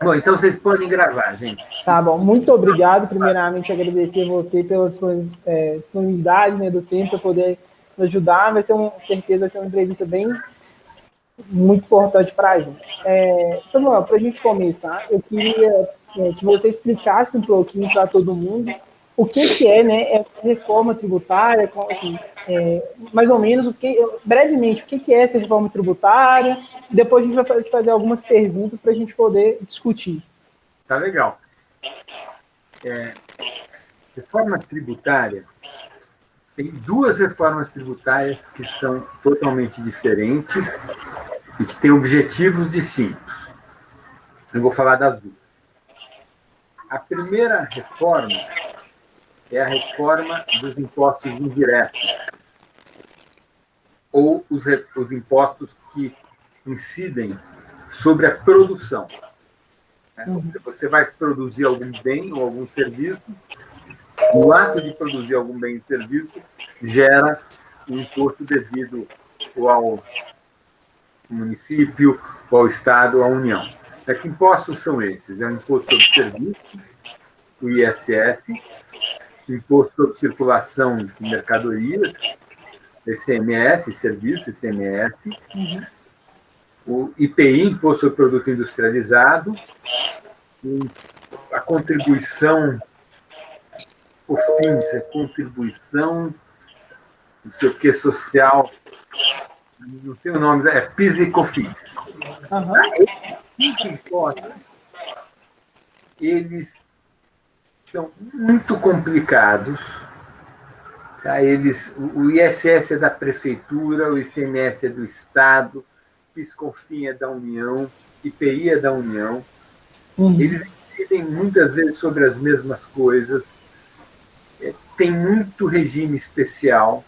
Bom, então vocês podem gravar, gente. Tá bom, muito obrigado. Primeiramente, agradecer a você pela disponibilidade, né, do tempo para poder nos ajudar. Vai ser certeza, vai ser uma entrevista bem muito importante para a gente. Samuel, para a gente começar, eu queria que você explicasse um pouquinho para todo mundo o que é, né, reforma tributária, assim, mais ou menos, brevemente, o que é essa reforma tributária, e depois a gente vai fazer algumas perguntas para a gente poder discutir. Tá legal. Reforma tributária, tem duas reformas tributárias que são totalmente diferentes e que têm objetivos distintos. Eu vou falar das duas. A primeira reforma é a reforma dos impostos indiretos, ou os impostos que incidem sobre a produção. Você vai produzir algum bem ou algum serviço, o ato de produzir algum bem e serviço gera um imposto devido ao município, ao Estado, à União. Que impostos são esses? É o imposto sobre serviço, o ISS, o imposto sobre circulação de mercadorias, ICMS, serviço, ICMS, o IPI, Imposto sobre Produto Industrializado, a contribuição, COFINS, a contribuição, não sei o que, social, não sei o nome, PIS e COFINS. Esses impostos, eles são muito complicados. Tá? O ISS é da prefeitura, o ICMS é do Estado, PIS/COFINS é da União, IPI é da União. Eles incidem muitas vezes sobre as mesmas coisas, tem muito regime especial.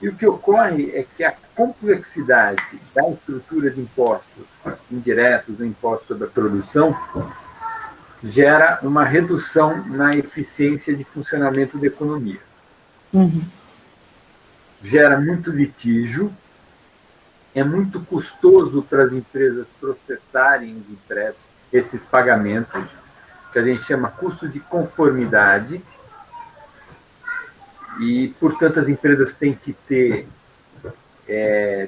E o que ocorre é que a complexidade da estrutura de impostos indiretos, do imposto sobre a produção, gera uma redução na eficiência de funcionamento da economia. Gera muito litígio, é muito custoso para as empresas processarem esses pagamentos, que a gente chama custo de conformidade, e, portanto, as empresas têm que ter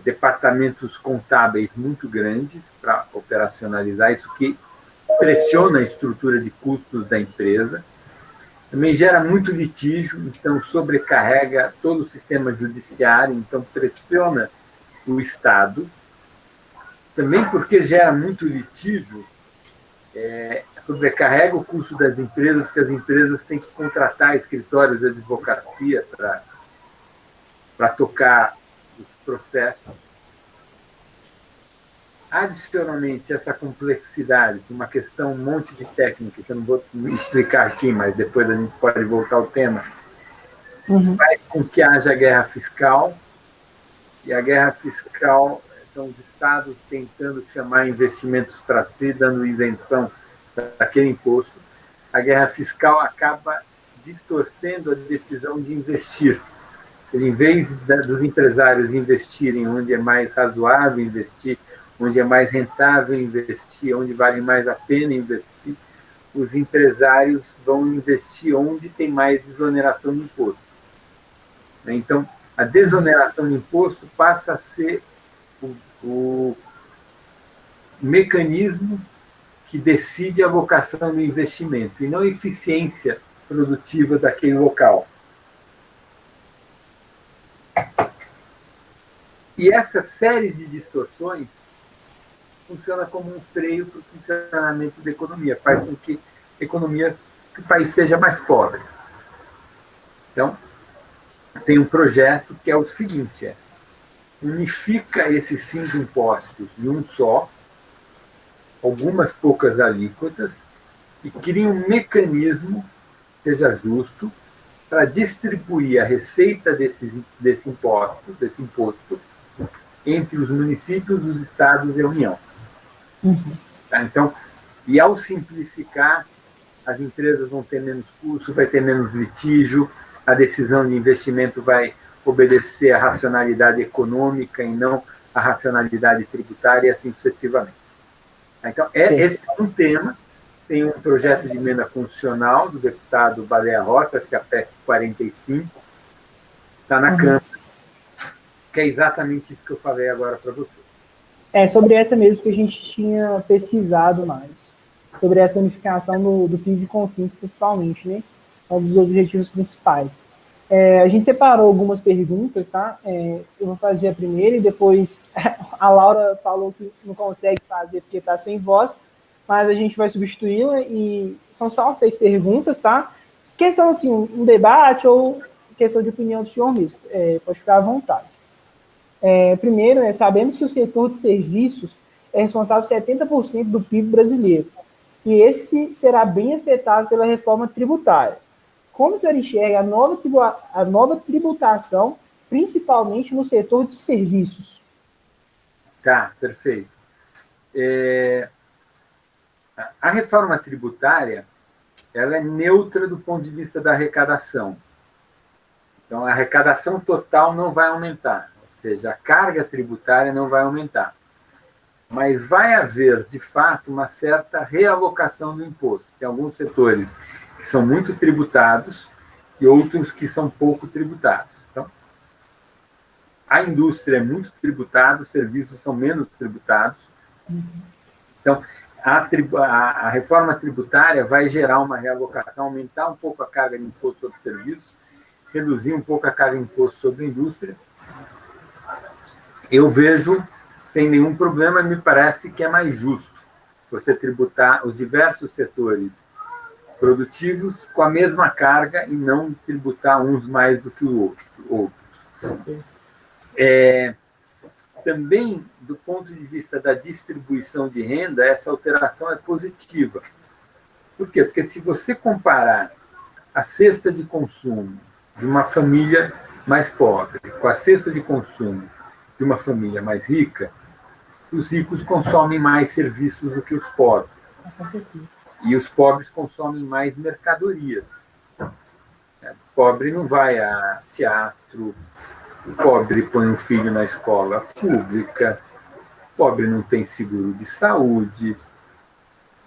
departamentos contábeis muito grandes para operacionalizar isso, que pressiona a estrutura de custos da empresa. Também gera muito litígio, então sobrecarrega todo o sistema judiciário, então pressiona o Estado. Também porque gera muito litígio, sobrecarrega o custo das empresas, porque as empresas têm que contratar escritórios de advocacia para tocar os processos. Adicionalmente, essa complexidade, uma questão, um monte de técnica, que eu não vou explicar aqui, mas depois a gente pode voltar ao tema, faz com que haja guerra fiscal, e a guerra fiscal são os estados tentando chamar investimentos para si, dando isenção daquele imposto. A guerra fiscal acaba distorcendo a decisão de investir. Em vez dos empresários investirem onde é mais razoável investir, onde é mais rentável investir, onde vale mais a pena investir, os empresários vão investir onde tem mais desoneração de imposto. Então, a desoneração de imposto passa a ser o mecanismo que decide a vocação do investimento, e não a eficiência produtiva daquele local. E essas séries de distorções funciona como um freio para o funcionamento da economia, faz com que o país seja mais pobre. Então, tem um projeto que é o seguinte, unifica esses 5 impostos em um só, algumas poucas alíquotas, e cria um mecanismo que seja justo para distribuir a receita desse imposto entre os municípios, os estados e a União. Tá? Então, e ao simplificar, as empresas vão ter menos custo, vai ter menos litígio, a decisão de investimento vai obedecer à racionalidade econômica e não à racionalidade tributária, e assim sucessivamente. Então, esse é um tema. Tem um projeto de emenda constitucional do deputado Baleia Rossi, acho que é a PEC 45, está na Câmara, que é exatamente isso que eu falei agora para você. É sobre essa mesmo que a gente tinha pesquisado mais, sobre essa unificação do PIS e COFINS, principalmente, né? Um dos objetivos principais. A gente separou algumas perguntas, tá? Eu vou fazer a primeira e depois a Laura falou que não consegue fazer porque está sem voz, mas a gente vai substituí-la e são só 6 perguntas, tá? Questão assim, um debate ou questão de opinião do senhor mesmo. Pode ficar à vontade. Primeiro, sabemos que o setor de serviços é responsável por 70% do PIB brasileiro, e esse será bem afetado pela reforma tributária. Como o senhor enxerga a nova tributação, principalmente no setor de serviços? Tá, perfeito. A reforma tributária, ela é neutra do ponto de vista da arrecadação. Então, a arrecadação total não vai aumentar, ou seja, a carga tributária não vai aumentar. Mas vai haver, de fato, uma certa realocação do imposto. Tem alguns setores que são muito tributados e outros que são pouco tributados. Então, a indústria é muito tributada, os serviços são menos tributados. Então, a reforma tributária vai gerar uma realocação, aumentar um pouco a carga de imposto sobre serviços, reduzir um pouco a carga de imposto sobre a indústria. Eu vejo sem nenhum problema, me parece que é mais justo você tributar os diversos setores produtivos com a mesma carga e não tributar uns mais do que outros. Também, do ponto de vista da distribuição de renda, essa alteração é positiva. Por quê? Porque se você comparar a cesta de consumo de uma família mais pobre com a cesta de consumo de uma família mais rica, os ricos consomem mais serviços do que os pobres. E os pobres consomem mais mercadorias. O pobre não vai a teatro, o pobre põe um filho na escola pública, o pobre não tem seguro de saúde, o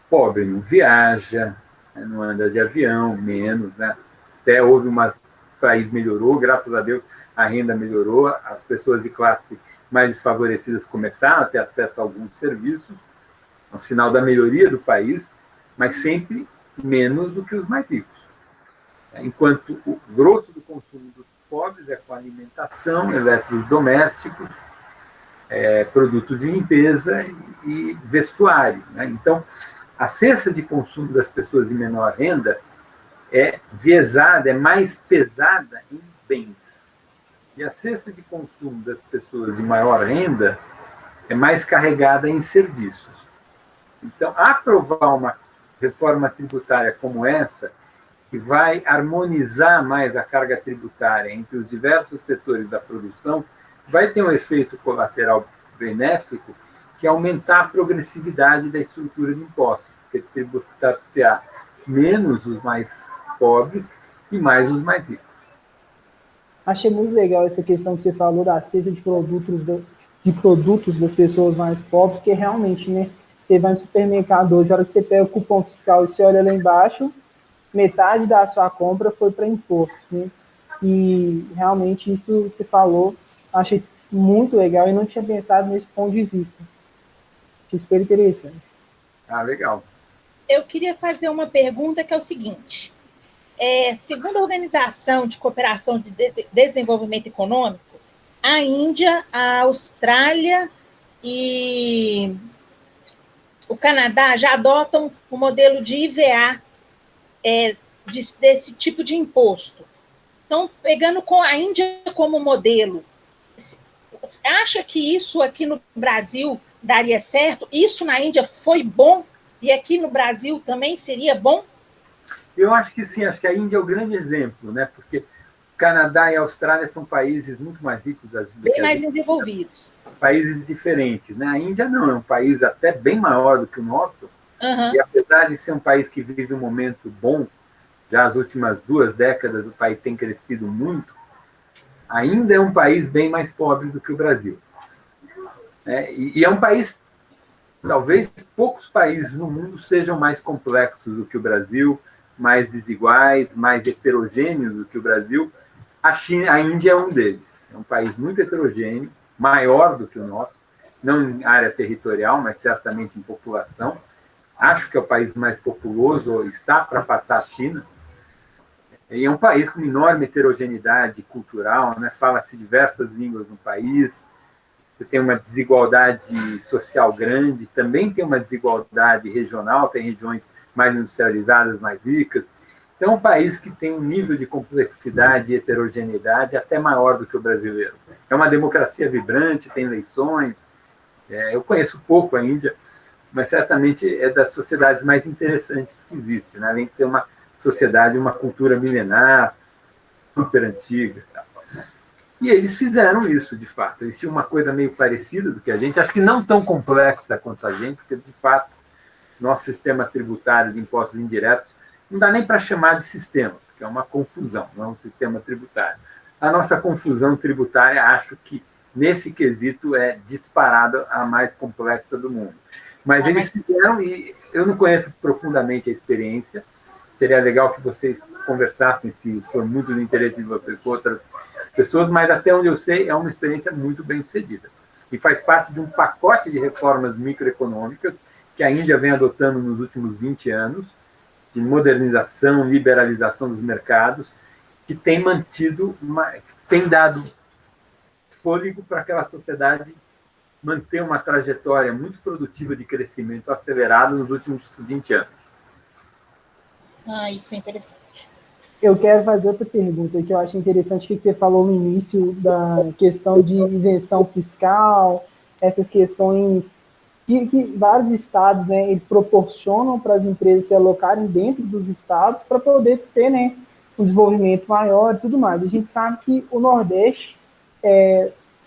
pobre não viaja, não anda de avião, menos. Né? Até houve o país melhorou, graças a Deus a renda melhorou, as pessoas de classe mais desfavorecidas começaram a ter acesso a alguns serviços, é um sinal da melhoria do país, mas sempre menos do que os mais ricos. Enquanto o grosso do consumo dos pobres é com alimentação, eletrodomésticos, produtos de limpeza e vestuário. Né? Então, a cesta de consumo das pessoas de menor renda é viesada, é mais pesada em bens. E a cesta de consumo das pessoas de maior renda é mais carregada em serviços. Então, aprovar uma reforma tributária como essa, que vai harmonizar mais a carga tributária entre os diversos setores da produção, vai ter um efeito colateral benéfico, que é aumentar a progressividade da estrutura de impostos, porque tributar-se-á menos os mais pobres e mais os mais ricos. Achei muito legal essa questão que você falou da cesta de produtos das pessoas mais pobres, que realmente, né? Você vai no supermercado hoje, a hora que você pega o cupom fiscal e você olha lá embaixo, metade da sua compra foi para imposto, né? E realmente isso que você falou, achei muito legal e não tinha pensado nesse ponto de vista. Achei super interessante. Ah, legal. Eu queria fazer uma pergunta que é o seguinte. Segundo a Organização de Cooperação de Desenvolvimento Econômico, a Índia, a Austrália e o Canadá já adotam o modelo de IVA desse tipo de imposto. Então, pegando a Índia como modelo, você acha que isso aqui no Brasil daria certo? Isso na Índia foi bom? E aqui no Brasil também seria bom? Eu acho que sim, acho que a Índia é o grande exemplo, né? Porque o Canadá e a Austrália são países muito mais ricos, bem mais desenvolvidos. Países diferentes, né? A Índia não, é um país até bem maior do que o nosso, e apesar de ser um país que vive um momento bom, já as últimas 2 décadas o país tem crescido muito, ainda é um país bem mais pobre do que o Brasil. E é um país talvez poucos países no mundo sejam mais complexos do que o Brasil, mais desiguais, mais heterogêneos do que o Brasil. A Índia é um deles. É um país muito heterogêneo, maior do que o nosso, não em área territorial, mas certamente em população. Acho que é o país mais populoso, ou está para passar a China. E é um país com enorme heterogeneidade cultural, né? Fala-se diversas línguas no país, você tem uma desigualdade social grande, também tem uma desigualdade regional, tem regiões mais industrializadas, mais ricas. Então, é um país que tem um nível de complexidade e heterogeneidade até maior do que o brasileiro. É uma democracia vibrante, tem eleições. Eu conheço pouco a Índia, mas certamente é das sociedades mais interessantes que existe, né? Além de ser uma sociedade, uma cultura milenar, super antiga. E eles fizeram isso, de fato. Eles tinham uma coisa meio parecida do que a gente, acho que não tão complexa quanto a gente, porque, de fato, nosso sistema tributário de impostos indiretos não dá nem para chamar de sistema, porque é uma confusão, não é um sistema tributário. A nossa confusão tributária, acho que, nesse quesito, é disparada a mais complexa do mundo. Mas eles fizeram, e eu não conheço profundamente a experiência, seria legal que vocês conversassem, se for muito do interesse de vocês, com outras pessoas, mas até onde eu sei, é uma experiência muito bem sucedida. E faz parte de um pacote de reformas microeconômicas que a Índia vem adotando nos últimos 20 anos, de modernização, liberalização dos mercados, que tem mantido, tem dado fôlego para aquela sociedade manter uma trajetória muito produtiva de crescimento acelerado nos últimos 20 anos. Isso é interessante. Eu quero fazer outra pergunta que eu acho interessante, que você falou no início da questão de isenção fiscal, essas questões que vários estados, né, eles proporcionam para as empresas se alocarem dentro dos estados para poder ter, né, um desenvolvimento maior e tudo mais. A gente sabe que o Nordeste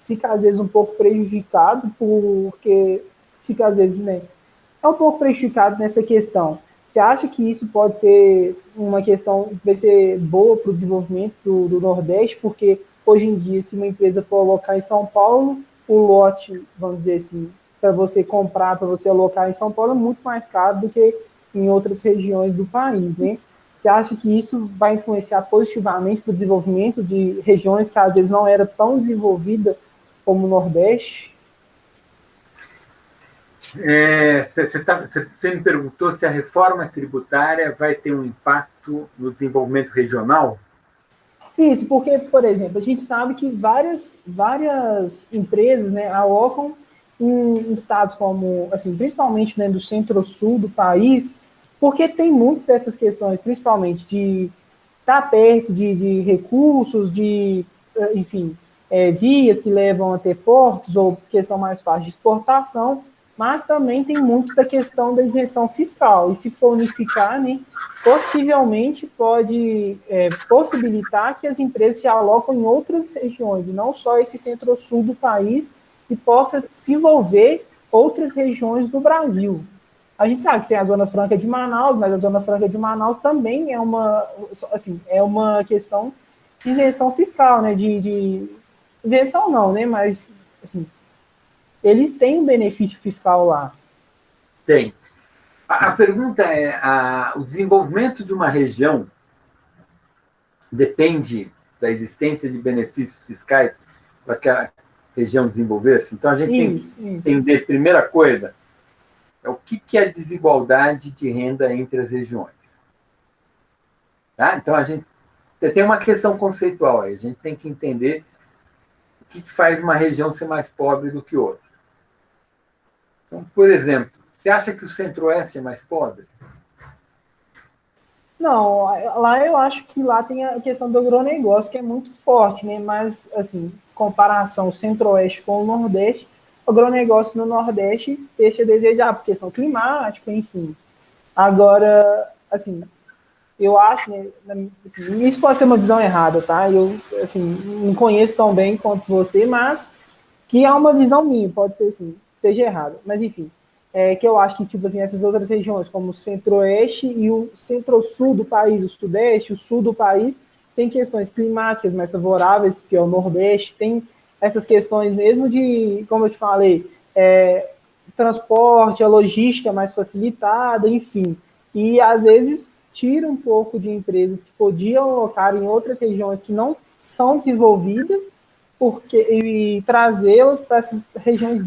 fica, às vezes, um pouco prejudicado, porque fica, às vezes, né, é um pouco prejudicado nessa questão. Você acha que isso pode ser uma questão que vai ser boa para o desenvolvimento do Nordeste? Porque, hoje em dia, se uma empresa for alocar em São Paulo, o lote, vamos dizer assim, para você comprar, para você alocar em São Paulo, é muito mais caro do que em outras regiões do país, né? Você acha que isso vai influenciar positivamente para o desenvolvimento de regiões que, às vezes, não era tão desenvolvida como o Nordeste? Você me perguntou se a reforma tributária vai ter um impacto no desenvolvimento regional? Isso, porque, por exemplo, a gente sabe que várias empresas, né, alocam em estados como, assim, principalmente, né, do centro-sul do país, porque tem muito dessas questões, principalmente de estar perto de recursos, enfim, vias que levam até portos, ou questão mais fácil de exportação, mas também tem muito da questão da isenção fiscal. E se for unificar, né, possivelmente pode possibilitar que as empresas se alocam em outras regiões, e não só esse centro-sul do país, e possa desenvolver outras regiões do Brasil. A gente sabe que tem a Zona Franca de Manaus, mas a Zona Franca de Manaus também é uma questão de isenção fiscal, né? De isenção não, né? Mas assim, eles têm um benefício fiscal lá. Tem. A pergunta é: o desenvolvimento de uma região depende da existência de benefícios fiscais para que a região desenvolver-se? Então, a gente tem que entender, primeira coisa, o que é a desigualdade de renda entre as regiões. Tá? Então, a gente tem uma questão conceitual aí. A gente tem que entender o que faz uma região ser mais pobre do que outra. Então, por exemplo, você acha que o Centro-Oeste é mais pobre? Não, lá eu acho que lá tem a questão do agronegócio, que é muito forte, né? Mas, assim, comparação Centro-Oeste com o Nordeste, o agronegócio no Nordeste deixa a desejar, por questão climática, enfim. Agora, assim, eu acho, né, assim, isso pode ser uma visão errada, tá? Eu, assim, não conheço tão bem quanto você, mas que é uma visão minha, pode ser assim, esteja errada. Mas, enfim, que eu acho que, tipo assim, essas outras regiões, como o Centro-Oeste e o Centro-Sul do país, o Sudeste, o Sul do país, tem questões climáticas mais favoráveis, porque é o Nordeste, tem essas questões mesmo de, como eu te falei, transporte, a logística mais facilitada, enfim. E, às vezes, tira um pouco de empresas que podiam alocar em outras regiões que não são desenvolvidas e trazê-las para essas regiões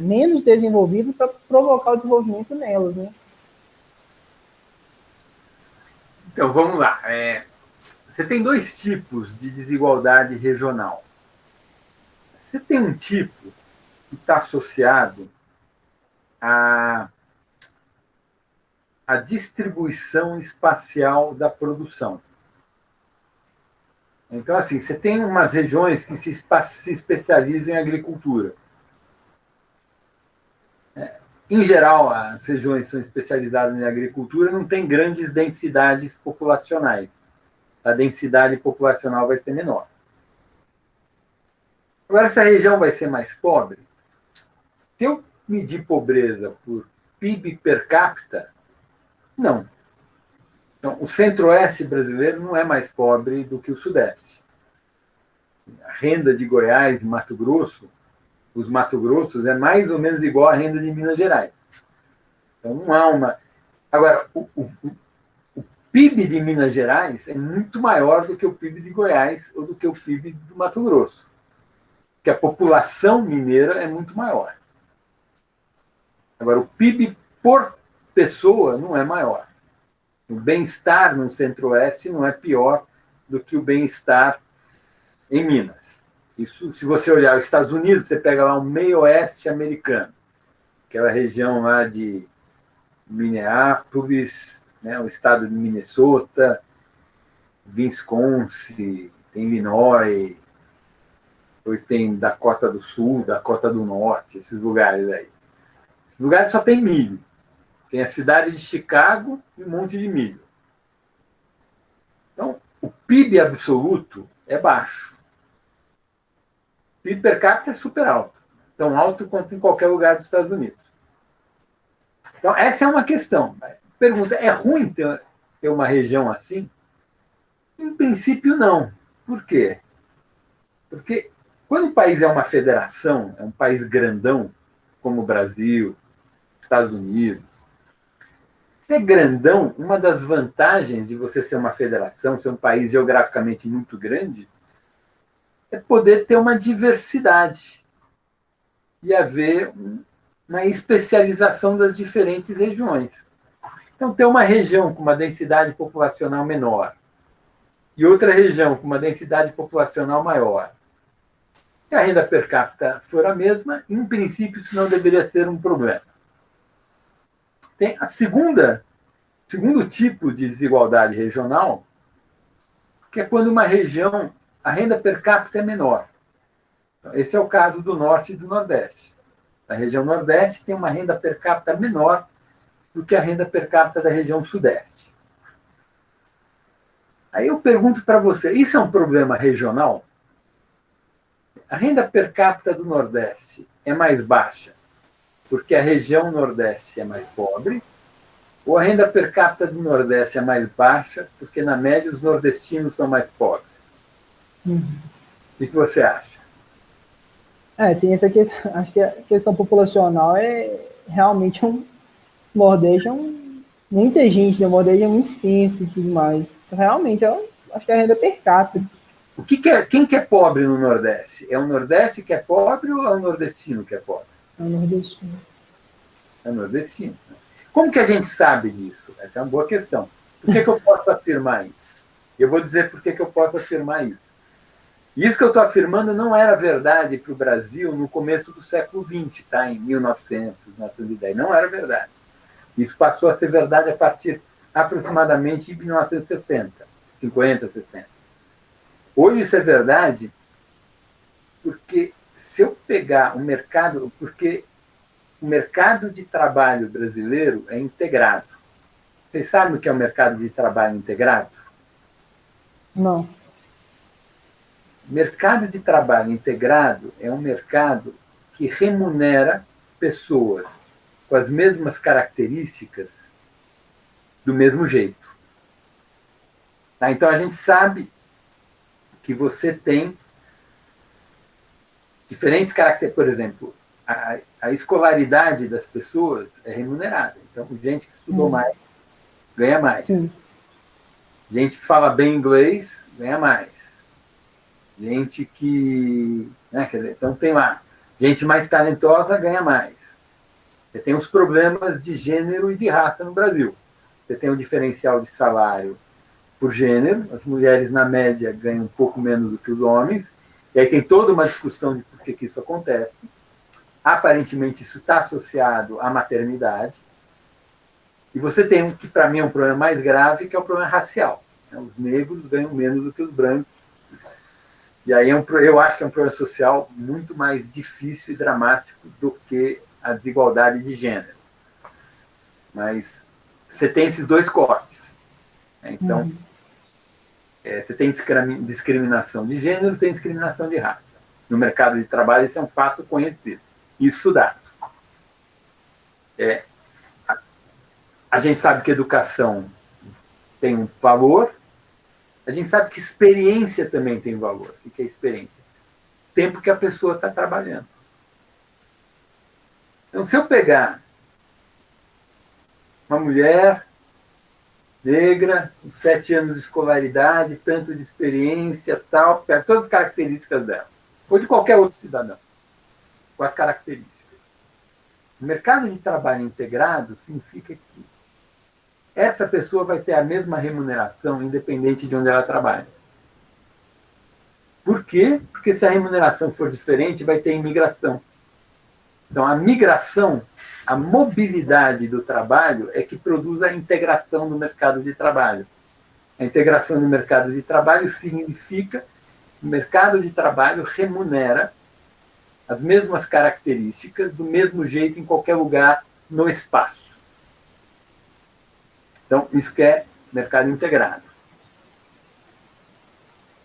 menos desenvolvidas para provocar o desenvolvimento nelas, né? Então, vamos lá. Você tem dois tipos de desigualdade regional. Você tem um tipo que está associado à distribuição espacial da produção. Então, assim, você tem umas regiões que se especializam em agricultura. Em geral, as regiões que são especializadas em agricultura não têm grandes densidades populacionais. A densidade populacional vai ser menor. Agora, essa região vai ser mais pobre. Se eu medir pobreza por PIB per capita, não. Então, o centro-oeste brasileiro não é mais pobre do que o sudeste. A renda de Goiás e Mato Grosso, os Mato Grossos, é mais ou menos igual à renda de Minas Gerais. Então, não há uma... Agora, o PIB de Minas Gerais é muito maior do que o PIB de Goiás ou do que o PIB do Mato Grosso. Porque a população mineira é muito maior. Agora, o PIB por pessoa não é maior. O bem-estar no Centro-Oeste não é pior do que o bem-estar em Minas. Isso, se você olhar os Estados Unidos, você pega lá o meio-oeste americano, aquela região lá de Minneapolis, né, o estado de Minnesota, Wisconsin, tem Illinois, depois tem Dakota do Sul, Dakota do Norte, esses lugares aí. Esses lugares só tem milho. Tem a cidade de Chicago e um monte de milho. Então, o PIB absoluto é baixo. O PIB per capita é super alto. Tão alto quanto em qualquer lugar dos Estados Unidos. Então, essa é uma questão. Pergunta, é ruim ter uma região assim? Em princípio, não. Por quê? Porque quando o país é uma federação, é um país grandão, como o Brasil, Estados Unidos, ser grandão, uma das vantagens de você ser uma federação, ser um país geograficamente muito grande, é poder ter uma diversidade e haver uma especialização das diferentes regiões. Então, ter uma região com uma densidade populacional menor e outra região com uma densidade populacional maior, se a renda per capita for a mesma, em princípio, isso não deveria ser um problema. Tem a segundo tipo de desigualdade regional, que é quando uma região, a renda per capita é menor. Então, esse é o caso do Norte e do Nordeste. A região Nordeste tem uma renda per capita menor do que a renda per capita da região Sudeste. Aí eu pergunto para você, isso é um problema regional? A renda per capita do Nordeste é mais baixa porque a região Nordeste é mais pobre, ou a renda per capita do Nordeste é mais baixa porque, na média, os nordestinos são mais pobres? O que você acha? Tem essa questão. Acho que a questão populacional é realmente um. Nordeste é muita gente, né? O Nordeste é muito extenso e tudo mais. Realmente, acho que é a renda per capita. Quem que é pobre no Nordeste? É o Nordeste que é pobre ou é o nordestino que é pobre? É o nordestino. É o nordestino. Como que a gente sabe disso? Essa é uma boa questão. Por que eu posso afirmar isso? Eu vou dizer por que eu posso afirmar isso. Isso que eu estou afirmando não era verdade para o Brasil no começo do século XX, tá? Em 1900, 1910. Não era verdade. Isso passou a ser verdade a partir aproximadamente de 1960, 50, 60. Hoje isso é verdade porque se eu pegar o mercado, porque o mercado de trabalho brasileiro é integrado. Vocês sabem o que é o mercado de trabalho integrado? Não. Mercado de trabalho integrado é um mercado que remunera pessoas com as mesmas características do mesmo jeito. Tá? Então, a gente sabe que você tem diferentes características. Por exemplo, a escolaridade das pessoas é remunerada. Então, gente que estudou mais ganha mais. Sim. Gente que fala bem inglês ganha mais. Gente que... Né, quer dizer, então, tem lá. Gente mais talentosa ganha mais. Você tem os problemas de gênero e de raça no Brasil. Você tem um diferencial de salário por gênero. As mulheres, na média, ganham um pouco menos do que os homens. E aí tem toda uma discussão de por que isso acontece. Aparentemente, isso está associado à maternidade. E você tem o que, para mim, é um problema mais grave, que é o problema racial. Os negros ganham menos do que os brancos. E aí eu acho que é um problema social muito mais difícil e dramático do que a desigualdade de gênero. Mas você tem esses dois cortes. Então, você tem discriminação de gênero, tem discriminação de raça. No mercado de trabalho, isso é um fato conhecido e estudado. A gente sabe que educação tem um valor, a gente sabe que experiência também tem valor. O que é experiência? Tempo que a pessoa está trabalhando. Então, se eu pegar uma mulher negra, com 7 anos de escolaridade, tanto de experiência, tal, todas as características dela, ou de qualquer outro cidadão, com as características. O mercado de trabalho integrado significa que essa pessoa vai ter a mesma remuneração, independente de onde ela trabalha. Por quê? Porque se a remuneração for diferente, vai ter imigração. Então, a migração, a mobilidade do trabalho é que produz a integração no mercado de trabalho. A integração no mercado de trabalho significa que o mercado de trabalho remunera as mesmas características do mesmo jeito em qualquer lugar no espaço. Então, isso que é mercado integrado.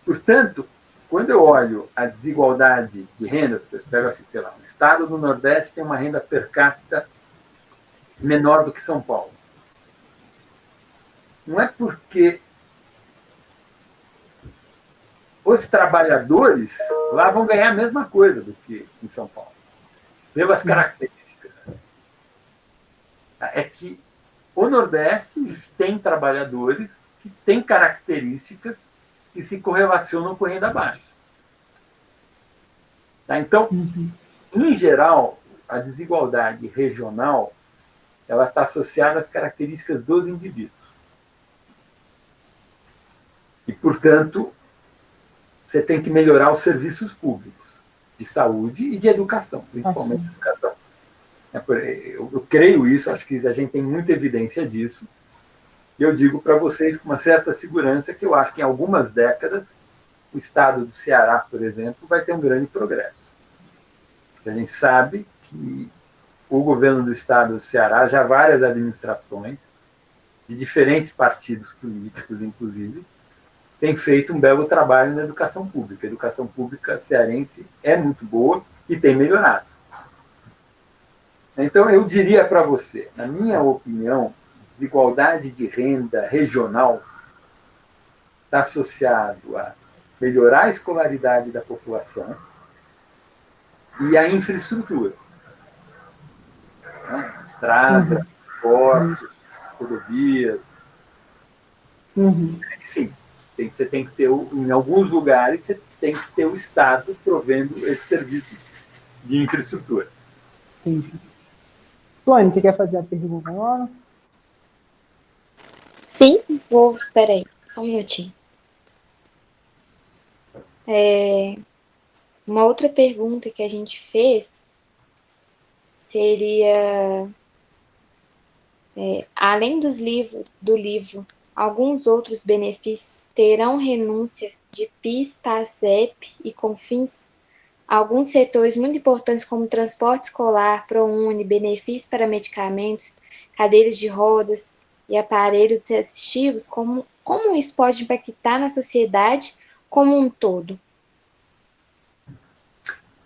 Portanto, quando eu olho a desigualdade de rendas, eu pego assim, sei lá, o estado do Nordeste tem uma renda per capita menor do que São Paulo. Não é porque os trabalhadores lá vão ganhar a mesma coisa do que em São Paulo, pelas características. É que o Nordeste tem trabalhadores que têm características que se correlacionam com renda baixa. Tá? Então, em geral, a desigualdade regional ela está associada às características dos indivíduos. E, portanto, você tem que melhorar os serviços públicos de saúde e de educação, principalmente educação. Eu creio isso, acho que a gente tem muita evidência disso. E eu digo para vocês com uma certa segurança que eu acho que em algumas décadas o estado do Ceará, por exemplo, vai ter um grande progresso. A gente sabe que o governo do estado do Ceará, já várias administrações, de diferentes partidos políticos, inclusive, tem feito um belo trabalho na educação pública. A educação pública cearense é muito boa e tem melhorado. Então, eu diria para você, na minha opinião, desigualdade de renda regional está associado a melhorar a escolaridade da população e a infraestrutura. Né? Estrada, portos, rodovias. Sim, você tem que ter, em alguns lugares, você tem que ter o Estado provendo esse serviço de infraestrutura. Entendi. Tony, você quer fazer a pergunta agora? Sim, vou. Espera aí, só um minutinho. Uma outra pergunta que a gente fez seria, além do livro, alguns outros benefícios terão renúncia de PIS, PASEP e CONFINS? Alguns setores muito importantes como transporte escolar, ProUni, benefícios para medicamentos, cadeiras de rodas e aparelhos assistivos, como isso pode impactar na sociedade como um todo?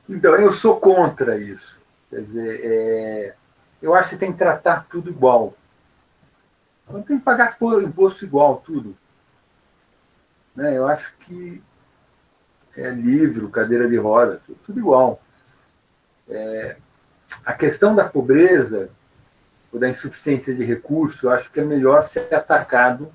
Então, eu sou contra isso. Quer dizer, eu acho que tem que tratar tudo igual. Então, tem que pagar imposto igual, tudo. Né? Eu acho que livro, cadeira de roda, tudo igual. a questão da pobreza ou da insuficiência de recursos, eu acho que é melhor ser atacado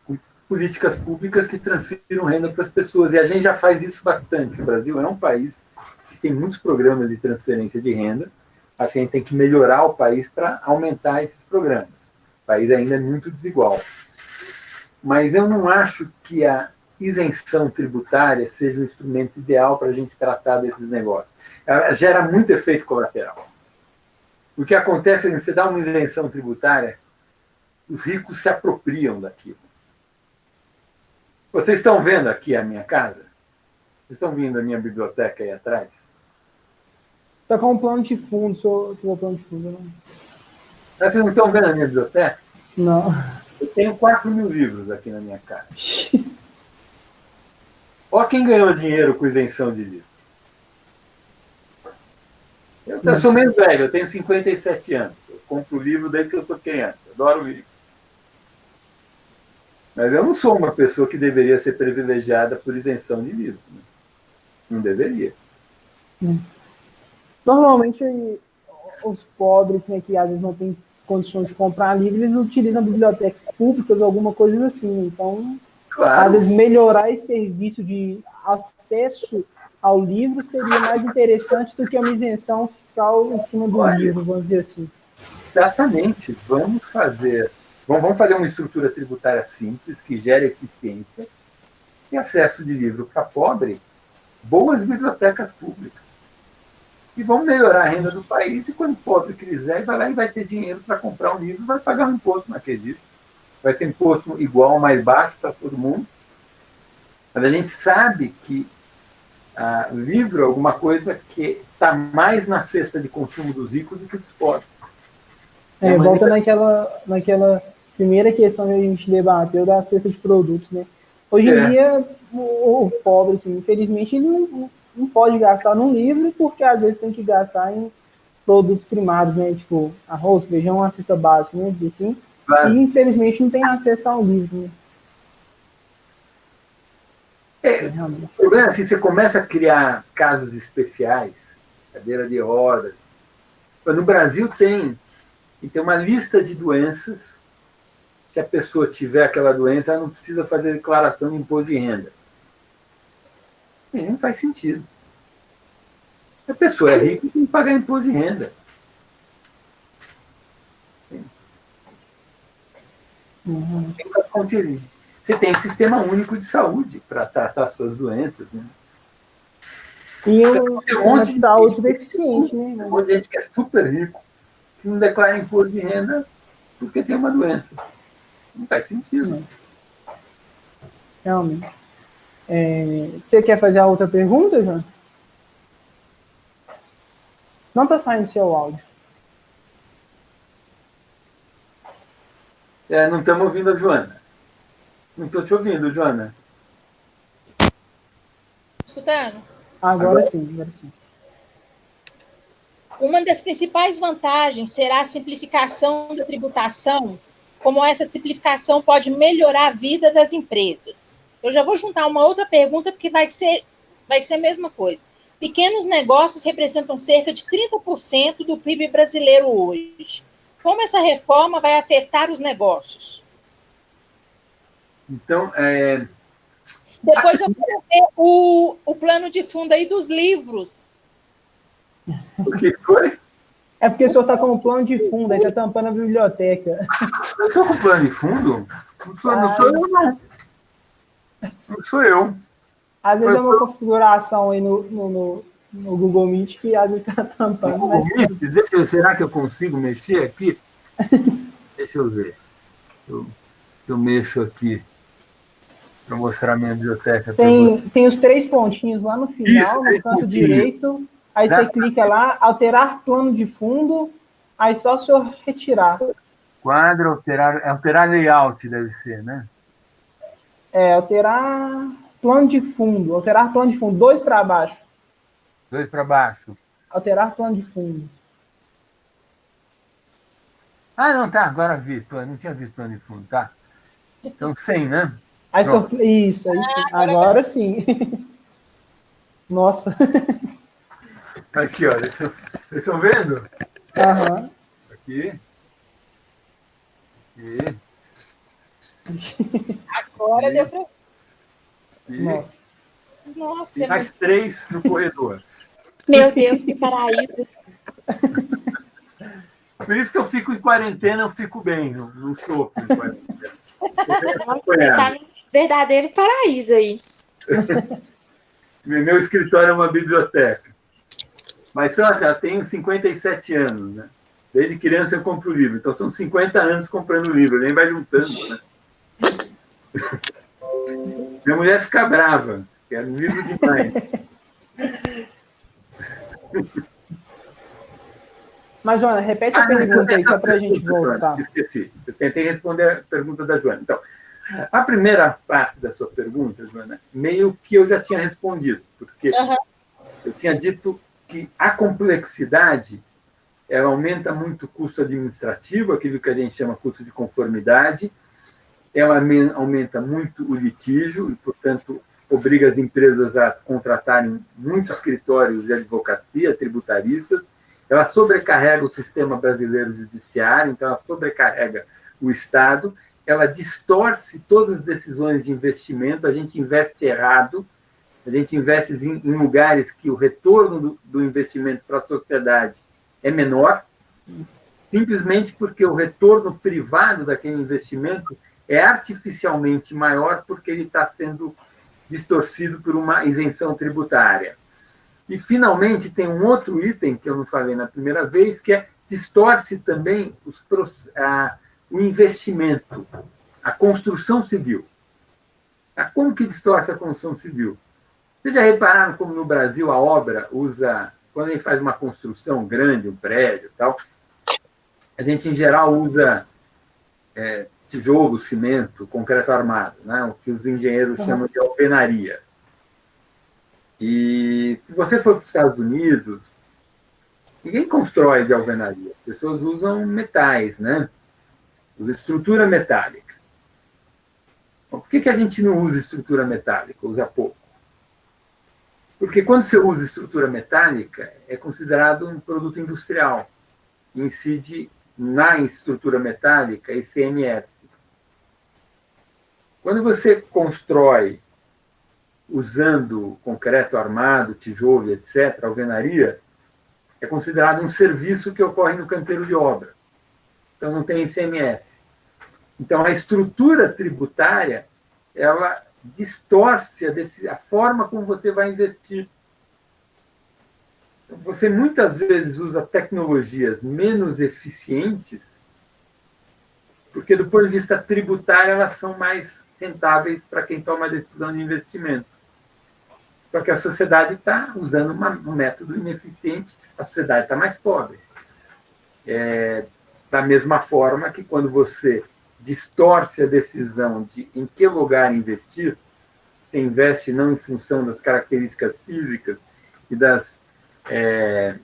por políticas públicas que transfiram renda para as pessoas. E a gente já faz isso bastante. O Brasil é um país que tem muitos programas de transferência de renda. Acho que a gente tem que melhorar o país para aumentar esses programas. O país ainda é muito desigual. Mas eu não acho que a isenção tributária seja o instrumento ideal para a gente tratar desses negócios. Ela gera muito efeito colateral. O que acontece é que você dá uma isenção tributária, os ricos se apropriam daquilo. Vocês estão vendo aqui a minha casa? Vocês estão vendo a minha biblioteca aí atrás? Está com um plano de fundo, sou plano de fundo. Não. Vocês não estão vendo a minha biblioteca? Não. Eu tenho 4.000 livros aqui na minha casa. Olha quem ganhou dinheiro com isenção de livros. Eu sou meio velho, eu tenho 57 anos. Eu compro livro desde que eu sou criança. Adoro livro. Mas eu não sou uma pessoa que deveria ser privilegiada por isenção de livros. Né? Não deveria. Normalmente, os pobres, né, que às vezes não têm condições de comprar livros, eles utilizam bibliotecas públicas ou alguma coisa assim. Então, claro. Às vezes, melhorar esse serviço de acesso ao livro seria mais interessante do que uma isenção fiscal em cima do livro, vamos dizer assim. Exatamente. Vamos fazer uma estrutura tributária simples, que gere eficiência e acesso de livro para pobre, boas bibliotecas públicas. E vamos melhorar a renda do país, e quando o pobre quiser, vai lá e vai ter dinheiro para comprar um livro, vai pagar um imposto naquele livro. Vai ser imposto igual ou mais baixo para todo mundo. Mas a gente sabe que o livro é alguma coisa que está mais na cesta de consumo dos ricos do que dos pobres. Volta naquela primeira questão que a gente debateu da cesta de produtos, né? Hoje em dia, o pobre, assim, infelizmente, ele não pode gastar num livro, porque às vezes tem que gastar em produtos primários, né? Tipo, arroz, feijão, uma cesta básica, né? Assim, claro. E infelizmente não tem acesso ao livro, né? O problema é assim, você começa a criar casos especiais, cadeira de rodas. No Brasil tem uma lista de doenças. Se a pessoa tiver aquela doença, ela não precisa fazer declaração de imposto de renda. E não faz sentido. A pessoa é rica e tem que pagar imposto de renda. Você tem sistema único de saúde para tratar suas doenças. Né? E um sistema de saúde deficiente. Né? Um monte de gente que é super rico, que não declara imposto de renda porque tem uma doença. Não faz sentido. Realmente. Você quer fazer a outra pergunta, João? Não está saindo seu áudio. Não estamos ouvindo a Joana. Não estou te ouvindo, Joana. Escutando? Agora sim. Uma das principais vantagens será a simplificação da tributação, como essa simplificação pode melhorar a vida das empresas. Eu já vou juntar uma outra pergunta, porque vai ser a mesma coisa. Pequenos negócios representam cerca de 30% do PIB brasileiro hoje. Como essa reforma vai afetar os negócios? Então, Depois eu quero ver o plano de fundo aí dos livros. O que foi? É porque o senhor está com um plano de fundo, aí está tampando a biblioteca. Eu estou com plano de fundo? Não sou eu, não. Não sou eu. Às vezes é uma configuração aí no Google Meet que às vezes está tampando. Será que eu consigo mexer aqui? Deixa eu ver. Eu mexo aqui para mostrar minha biblioteca. Tem os 3 pontinhos lá no final, no canto direito. Aí você clica lá, alterar plano de fundo, aí só o senhor retirar. Quadro, alterar layout deve ser, né? Alterar plano de fundo. 2 para baixo. 2 para baixo. Alterar plano de fundo. Não, tá, agora vi. Não tinha visto plano de fundo, tá? Então, 100, né? Aí só, isso. Agora sim. Nossa. Aqui, ó. Deixa eu Vocês estão vendo? Aham. Aqui. Agora deu para. E Nossa, é mais 3 no corredor. Meu Deus, que paraíso. Por isso que eu fico em quarentena, eu fico bem, não sofro em quarentena. Você tá num verdadeiro paraíso aí. Meu escritório é uma biblioteca. Mas só assim, eu tenho 57 anos, né? Desde criança eu compro livro. Então são 50 anos comprando livro, nem vai juntando, né? Minha mulher fica brava, quer um livro demais. Mas, Joana, repete a pergunta aí, só para a gente voltar. Joana, esqueci. Eu tentei responder a pergunta da Joana. Então, a primeira parte da sua pergunta, Joana, meio que eu já tinha respondido, porque eu tinha dito que a complexidade ela aumenta muito o custo administrativo, aquilo que a gente chama custo de conformidade, ela aumenta muito o litígio e, portanto, obriga as empresas a contratarem muitos escritórios de advocacia tributaristas, ela sobrecarrega o sistema brasileiro judiciário, então ela sobrecarrega o Estado, ela distorce todas as decisões de investimento, a gente investe errado, a gente investe em lugares que o retorno do investimento para a sociedade é menor, simplesmente porque o retorno privado daquele investimento é artificialmente maior porque ele está sendo distorcido por uma isenção tributária. E, finalmente, tem um outro item que eu não falei na primeira vez, que distorce também o investimento, a construção civil. Como que distorce a construção civil? Vocês já repararam como no Brasil a obra usa, quando a gente faz uma construção grande, um prédio e tal, a gente, em geral, usa tijolo, cimento, concreto armado, né? O que os engenheiros chamam de alvenaria. E se você for para os Estados Unidos, ninguém constrói de alvenaria. As pessoas usam metais, né? Usa estrutura metálica. Bom, por que a gente não usa estrutura metálica? Usa pouco. Porque quando você usa estrutura metálica, é considerado um produto industrial. Incide na estrutura metálica ICMS. Quando você constrói usando concreto armado, tijolo, etc., alvenaria, é considerado um serviço que ocorre no canteiro de obra. Então, não tem ICMS. Então, a estrutura tributária, ela distorce a forma como você vai investir. Você, muitas vezes, usa tecnologias menos eficientes, porque, do ponto de vista tributário, elas são mais rentáveis para quem toma a decisão de investimento. Só que a sociedade está usando um método ineficiente, a sociedade está mais pobre. Da mesma forma que quando você distorce a decisão de em que lugar investir, você investe não em função das características físicas e das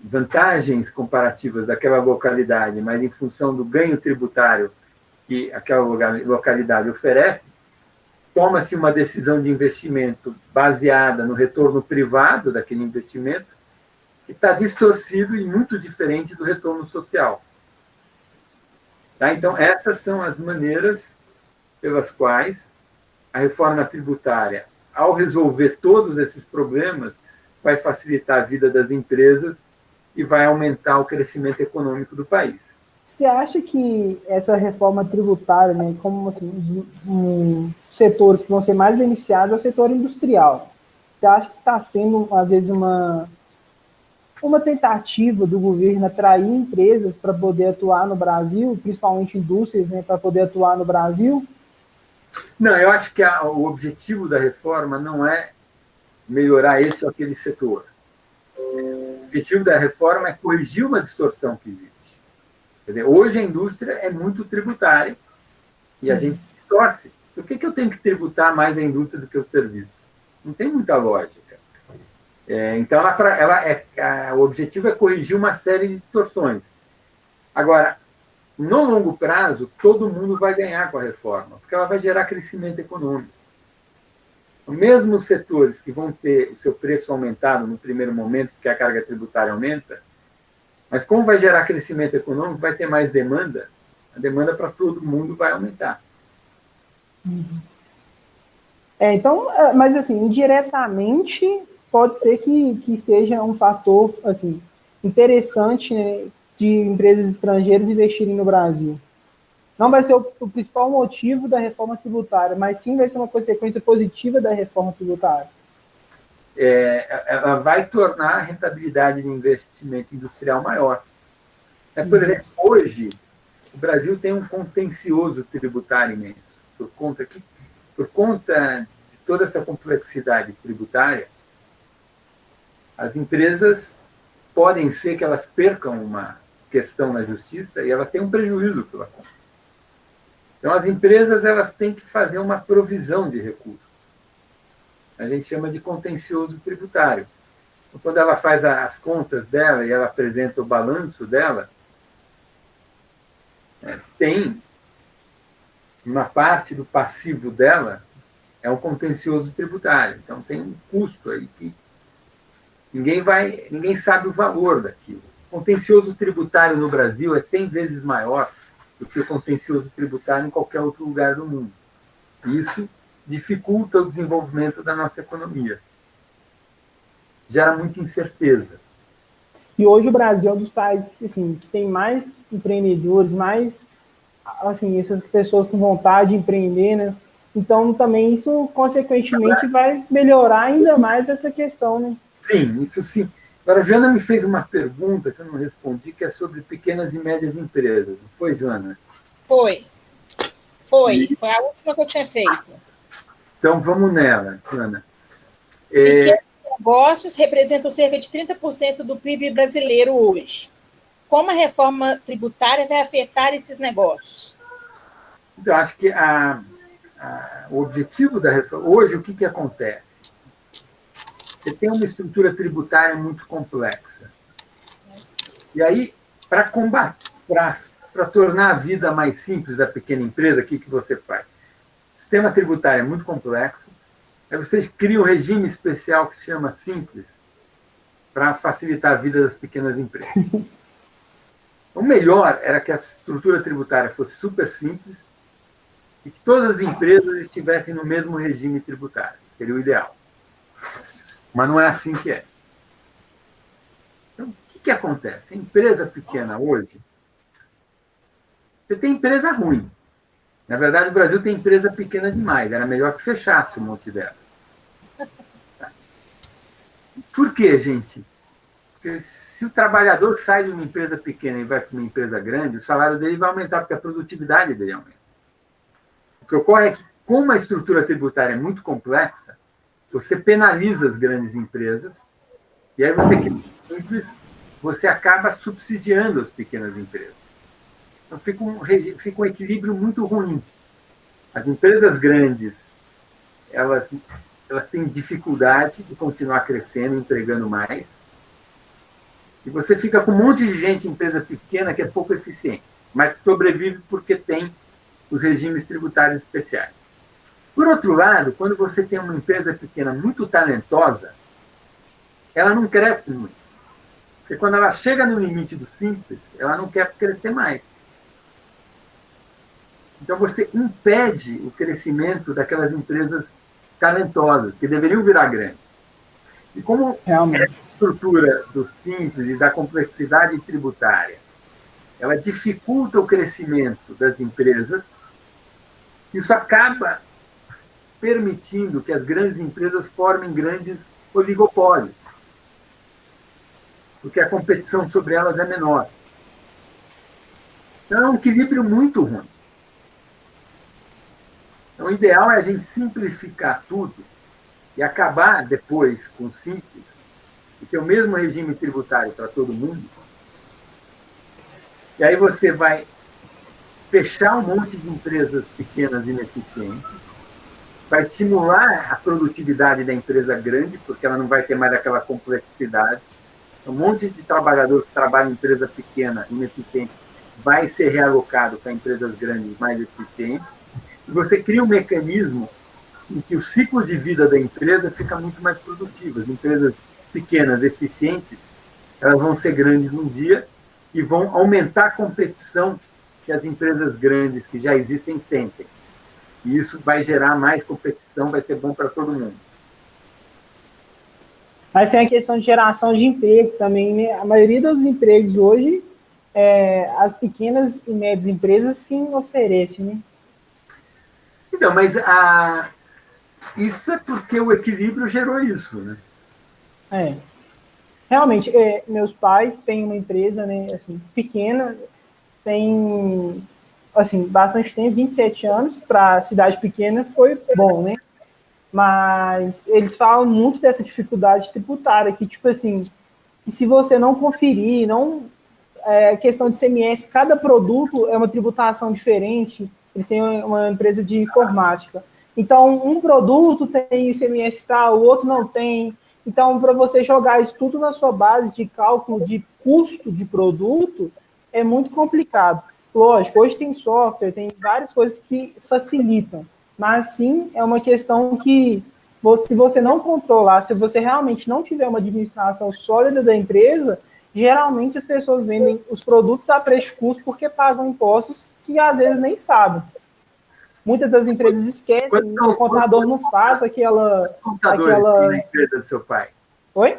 vantagens comparativas daquela localidade, mas em função do ganho tributário que aquela localidade oferece, toma-se uma decisão de investimento baseada no retorno privado daquele investimento, que está distorcido e muito diferente do retorno social. Tá? Então, essas são as maneiras pelas quais a reforma tributária, ao resolver todos esses problemas, vai facilitar a vida das empresas e vai aumentar o crescimento econômico do país. Você acha que essa reforma tributária, né, como assim, setores que vão ser mais beneficiados é o setor industrial? Você acha que está sendo, às vezes, uma tentativa do governo atrair empresas para poder atuar no Brasil, principalmente indústrias, né, para poder atuar no Brasil? Não, eu acho que o objetivo da reforma não é melhorar esse ou aquele setor. O objetivo da reforma é corrigir uma distorção que existe. Quer dizer, hoje a indústria é muito tributária e a gente distorce. Por que eu tenho que tributar mais a indústria do que o serviço? Não tem muita lógica. Então, o objetivo é corrigir uma série de distorções. Agora, no longo prazo, todo mundo vai ganhar com a reforma, porque ela vai gerar crescimento econômico. Mesmo os setores que vão ter o seu preço aumentado no primeiro momento, porque a carga tributária aumenta, Mas como vai gerar crescimento econômico, vai ter mais demanda, a demanda para todo mundo vai aumentar. Então, mas assim, indiretamente, pode ser que seja um fator assim, interessante, né, de empresas estrangeiras investirem no Brasil. Não vai ser o principal motivo da reforma tributária, mas sim vai ser uma consequência positiva da reforma tributária. Ela vai tornar a rentabilidade de investimento industrial maior. Por exemplo, hoje, o Brasil tem um contencioso tributário imenso, por conta de toda essa complexidade tributária. As empresas podem ser que elas percam uma questão na justiça e elas têm um prejuízo pela conta. Então, as empresas elas têm que fazer uma provisão de recursos. A gente chama de contencioso tributário. Então, quando ela faz as contas dela e ela apresenta o balanço dela, tem uma parte do passivo dela é um contencioso tributário. Então, tem um custo aí que ninguém sabe o valor daquilo. O contencioso tributário no Brasil é 100 vezes maior do que o contencioso tributário em qualquer outro lugar do mundo. Isso dificulta o desenvolvimento da nossa economia. Gera muita incerteza. E hoje o Brasil é um dos países assim, que tem mais empreendedores, mais assim, essas pessoas com vontade de empreender, né? Então, também isso, consequentemente, vai melhorar ainda mais essa questão, né? Sim, isso sim. Agora, a Joana me fez uma pergunta que eu não respondi, que é sobre pequenas e médias empresas. Não foi, Joana? Foi. Foi a última que eu tinha feito. Então, vamos nela, Joana. Pequenos negócios representam cerca de 30% do PIB brasileiro hoje. Como a reforma tributária vai afetar esses negócios? Eu acho que o objetivo da reforma... Hoje, o que acontece? Você tem uma estrutura tributária muito complexa. E aí, para combater, para tornar a vida mais simples da pequena empresa, o que você faz? O sistema tributário é muito complexo, aí vocês criam um regime especial que se chama Simples, para facilitar a vida das pequenas empresas. O melhor era que a estrutura tributária fosse super simples e que todas as empresas estivessem no mesmo regime tributário. Seria o ideal. Mas não é assim que é. Então, o que acontece? A empresa pequena hoje, você tem empresa ruim. Na verdade, o Brasil tem empresa pequena demais. Era melhor que fechasse um monte delas. Por quê, gente? Porque se o trabalhador sai de uma empresa pequena e vai para uma empresa grande, o salário dele vai aumentar, porque a produtividade dele aumenta. O que ocorre é que, como a estrutura tributária é muito complexa, você penaliza as grandes empresas e aí você acaba subsidiando as pequenas empresas. Então, fica um equilíbrio muito ruim. As empresas grandes, elas têm dificuldade de continuar crescendo, entregando mais. E você fica com um monte de gente em empresa pequena que é pouco eficiente, mas que sobrevive porque tem os regimes tributários especiais. Por outro lado, quando você tem uma empresa pequena muito talentosa, ela não cresce muito. Porque quando ela chega no limite do simples, ela não quer crescer mais. Então você impede o crescimento daquelas empresas talentosas, que deveriam virar grandes. E como a estrutura do simples e da complexidade tributária, ela dificulta o crescimento das empresas, isso acaba permitindo que as grandes empresas formem grandes oligopólios, porque a competição sobre elas é menor. Então, é um equilíbrio muito ruim. Então, o ideal é a gente simplificar tudo e acabar depois com o simples, e ter o mesmo regime tributário para todo mundo. E aí você vai fechar um monte de empresas pequenas e ineficientes, vai estimular a produtividade da empresa grande, porque ela não vai ter mais aquela complexidade. Um monte de trabalhador que trabalha em empresa pequena, ineficiente, vai ser realocado para empresas grandes mais eficientes. E você cria um mecanismo em que o ciclo de vida da empresa fica muito mais produtivo. As empresas pequenas, eficientes, elas vão ser grandes um dia, e vão aumentar a competição que as empresas grandes que já existem sentem. E isso vai gerar mais competição, vai ser bom para todo mundo. Mas tem a questão de geração de emprego também, né? A maioria dos empregos hoje, as pequenas e médias empresas quem oferecem, né? Então, mas isso é porque o equilíbrio gerou isso, né? Realmente, meus pais têm uma empresa, né, assim, pequena, tem assim, bastante tempo, 27 anos, para cidade pequena foi bom, né? Mas eles falam muito dessa dificuldade tributária, que, tipo assim, que se você não conferir, questão de CMS, cada produto é uma tributação diferente, eles têm uma empresa de informática. Então, um produto tem ICMS tal, o outro não tem. Então, para você jogar isso tudo na sua base de cálculo de custo de produto, é muito complicado. Lógico, hoje tem software, tem várias coisas que facilitam, mas sim, é uma questão que, se você não controlar, se você realmente não tiver uma administração sólida da empresa, geralmente as pessoas vendem os produtos a preço de custo porque pagam impostos que às vezes nem sabem. Muitas das empresas esquecem, o contador não faz aquela... Quantos contadores tem na empresa do seu pai? Oi?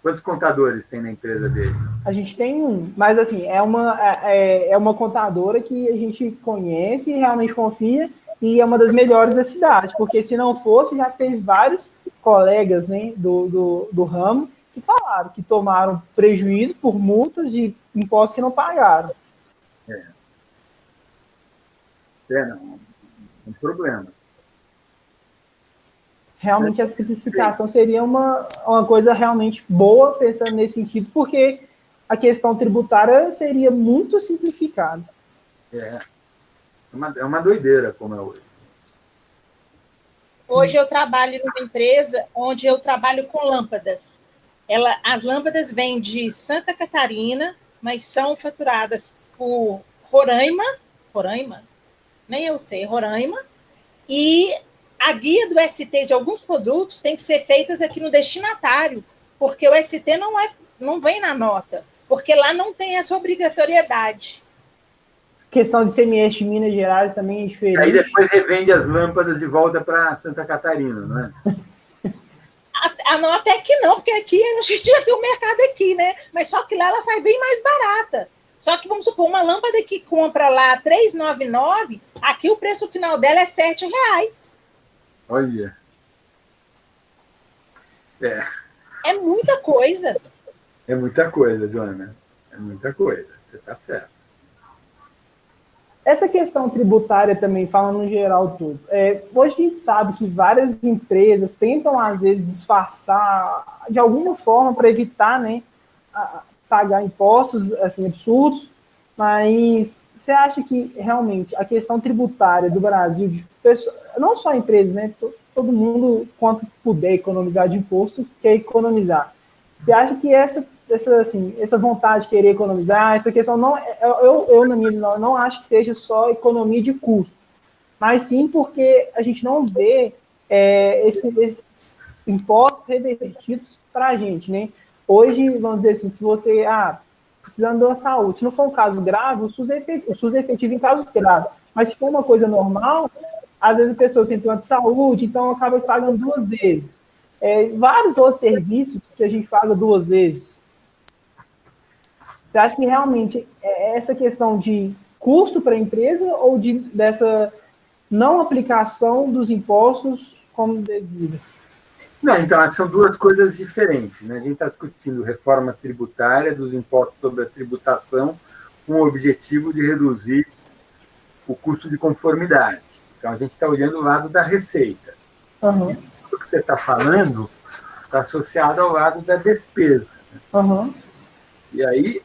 Quantos contadores tem na empresa dele? A gente tem um, mas assim, é uma contadora que a gente conhece, realmente confia, e é uma das melhores da cidade, porque se não fosse, já teve vários colegas, né, do ramo que falaram que tomaram prejuízo por multas de impostos que não pagaram. Não, um problema. Realmente a simplificação seria uma coisa realmente boa, pensando nesse sentido, porque a questão tributária seria muito simplificada. É uma doideira como é hoje. Hoje eu trabalho numa empresa onde eu trabalho com lâmpadas. As lâmpadas vêm de Santa Catarina, mas são faturadas por Roraima, nem eu sei, Roraima, e a guia do ST de alguns produtos tem que ser feita aqui no destinatário, porque o ST não vem na nota, porque lá não tem essa obrigatoriedade. Questão de CMS de Minas Gerais também é diferente. Aí depois revende as lâmpadas de volta para Santa Catarina, não é? Até que não, porque aqui a gente já tem um mercado aqui, né? Mas só que lá ela sai bem mais barata. Só que, vamos supor, uma lâmpada que compra lá R$3,99, aqui o preço final dela é R$7. Olha. É muita coisa. É muita coisa, Joana. É muita coisa. Você está certo. Essa questão tributária também, falando no geral tudo. Hoje a gente sabe que várias empresas tentam, às vezes, disfarçar de alguma forma para evitar, né, pagar impostos assim, absurdos, mas você acha que realmente a questão tributária do Brasil, não só empresas, né, todo mundo, quanto puder economizar de imposto, quer economizar. Você acha que essa vontade de querer economizar, essa questão eu na minha opinião, não acho que seja só economia de custo, mas sim porque a gente não vê esses impostos revertidos para a gente, né? Hoje, vamos dizer assim, se você precisando de uma saúde, se não for um caso grave, o SUS é efetivo em casos graves, mas se for uma coisa normal, às vezes a pessoa tem plano de saúde, então acaba pagando 2 vezes. Vários outros serviços que a gente paga 2 vezes. Você acha que realmente é essa questão de custo para a empresa ou dessa não aplicação dos impostos como devido? Não, então, são duas coisas diferentes, né? A gente está discutindo reforma tributária dos impostos sobre a tributação com o objetivo de reduzir o custo de conformidade. Então, a gente está olhando o lado da receita. Uhum. E tudo que você está falando está associado ao lado da despesa. Né? Uhum. E aí,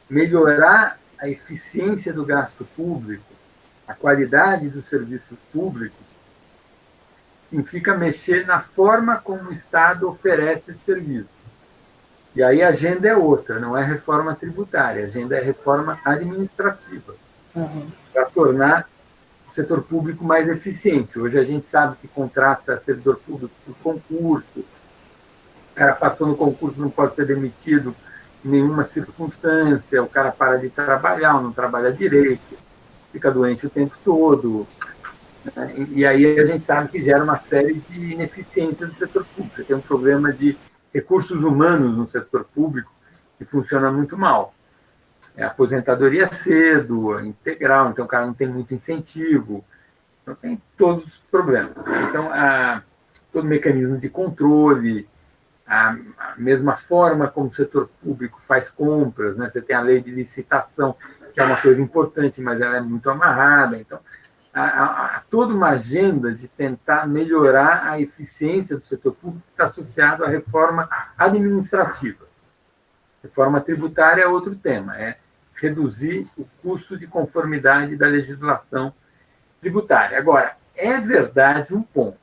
melhorar a eficiência do gasto público, a qualidade do serviço público, significa mexer na forma como o Estado oferece esse serviço. E aí a agenda é outra, não é reforma tributária, a agenda é reforma administrativa, para tornar o setor público mais eficiente. Hoje a gente sabe que contrata servidor público por concurso, o cara passou no concurso, não pode ser demitido, nenhuma circunstância, o cara para de trabalhar, ou não trabalha direito, fica doente o tempo todo. Né? E aí a gente sabe que gera uma série de ineficiências do setor público. Você tem um problema de recursos humanos no setor público que funciona muito mal. Aposentadoria cedo, integral, então o cara não tem muito incentivo, então tem todos os problemas. Então, todo o mecanismo de controle, a mesma forma como o setor público faz compras, né? Você tem a lei de licitação, que é uma coisa importante, mas ela é muito amarrada. Então, há toda uma agenda de tentar melhorar a eficiência do setor público que está associado à reforma administrativa. Reforma tributária é outro tema, é reduzir o custo de conformidade da legislação tributária. Agora, é verdade um ponto.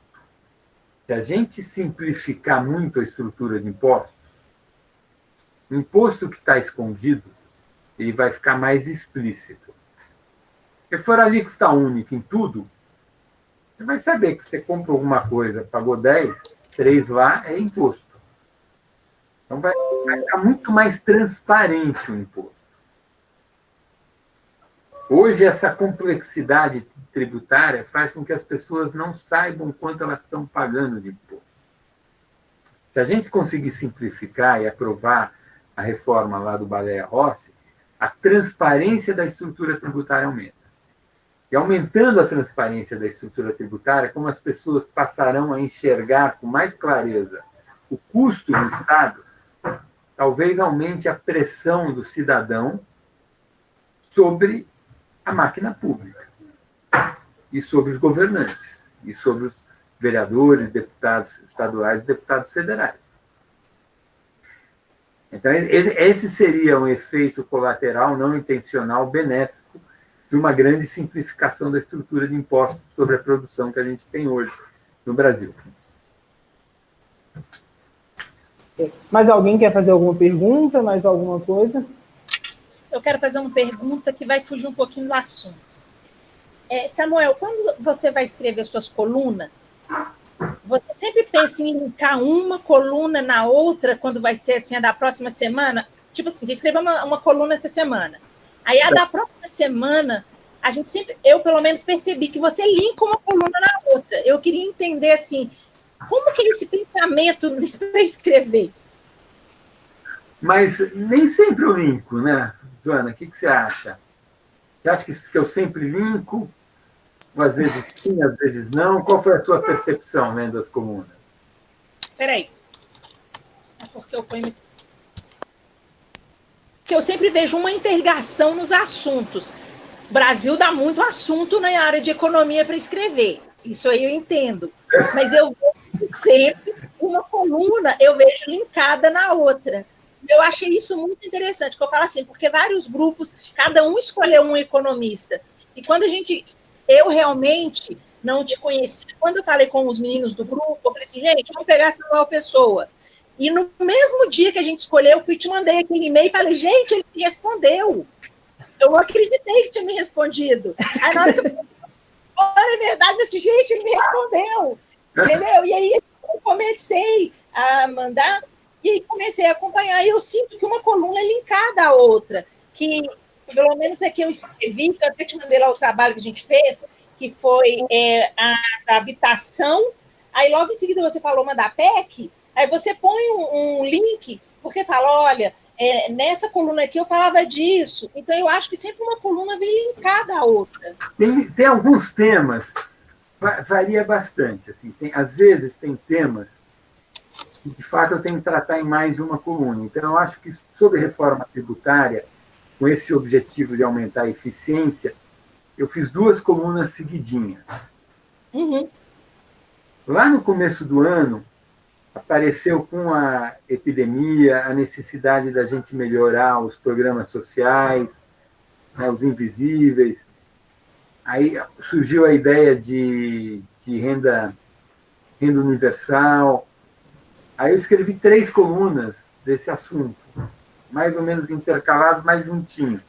Se a gente simplificar muito a estrutura de impostos, o imposto que está escondido, ele vai ficar mais explícito. Se for alíquota única em tudo, você vai saber que você compra alguma coisa, pagou 10, 3 lá é imposto. Então vai ficar muito mais transparente o imposto. Hoje, essa complexidade tributária faz com que as pessoas não saibam quanto elas estão pagando de imposto. Se a gente conseguir simplificar e aprovar a reforma lá do Baleia Rossi, a transparência da estrutura tributária aumenta. E aumentando a transparência da estrutura tributária, como as pessoas passarão a enxergar com mais clareza o custo do Estado, talvez aumente a pressão do cidadão sobre a máquina pública e sobre os governantes, e sobre os vereadores, deputados estaduais e deputados federais. Então, esse seria um efeito colateral não intencional benéfico de uma grande simplificação da estrutura de impostos sobre a produção que a gente tem hoje no Brasil. Mais alguém quer fazer alguma pergunta? Mais alguma coisa? Eu quero fazer uma pergunta que vai fugir um pouquinho do assunto. Samuel, quando você vai escrever suas colunas, você sempre pensa em linkar uma coluna na outra quando vai ser assim, a da próxima semana? Tipo assim, você escreveu uma coluna essa semana. Aí a da próxima semana, a gente sempre, eu pelo menos percebi que você linka uma coluna na outra. Eu queria entender assim, como que é esse pensamento para escrever? Mas nem sempre eu linko, né, Joana? O que você acha? Você acha que eu sempre linko? Ou às vezes sim, às vezes não? Qual foi a sua percepção lendo as colunas? Espera aí. É porque eu ponho... Porque eu sempre vejo uma interligação nos assuntos. O Brasil dá muito assunto na área de economia para escrever. Isso aí eu entendo. Mas eu vejo sempre uma coluna, eu vejo linkada na outra. Eu achei isso muito interessante, que eu falo assim, porque vários grupos, cada um escolheu um economista. E quando eu realmente não te conheci, quando eu falei com os meninos do grupo, eu falei assim, gente, vamos pegar Samuel Pessoa. E no mesmo dia que a gente escolheu, eu te mandei aquele e-mail e falei, gente, ele me respondeu. Eu não acreditei que tinha me respondido. Aí na hora que eu falei, é verdade, mas gente, ele me respondeu. Entendeu? E aí eu comecei a mandar e comecei a acompanhar. E eu sinto que uma coluna é linkada à outra. Que, pelo menos é que eu escrevi, que eu até te mandei lá o trabalho que a gente fez, que foi a da habitação. Aí logo em seguida você falou uma da PEC, aí você põe um link, porque fala, olha, nessa coluna aqui eu falava disso. Então eu acho que sempre uma coluna vem linkada à outra. Tem alguns temas, varia bastante. Assim, às vezes tem temas que, de fato, eu tenho que tratar em mais de uma coluna. Então, eu acho que sobre reforma tributária, com esse objetivo de aumentar a eficiência, eu fiz 2 colunas seguidinhas. Uhum. Lá no começo do ano, apareceu com a epidemia a necessidade da gente melhorar os programas sociais, né, os invisíveis. Aí surgiu a ideia de renda universal. Aí eu escrevi 3 colunas desse assunto, mais ou menos intercalados, mais juntinhos.